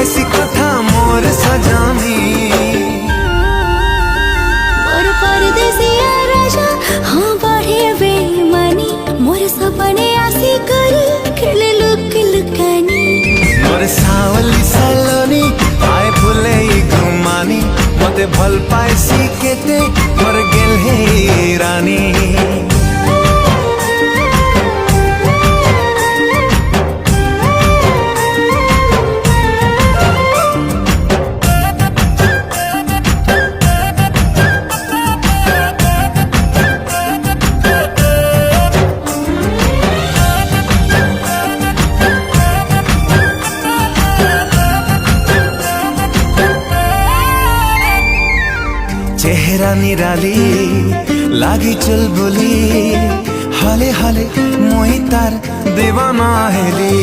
कहसी कथा मोर सजानी मोर परदेसिया राजा हाँ बाढ़े बेईमानी मोर सपने आसी करी खेले लुक लुकानी मोर सावली सलोनी आए फुले घुमानी मते भल पाइसी केते मोर गेल हे रानी चेहरा निराली लागी चल बोली हाले हाले मोहि तार दीवाना हेली।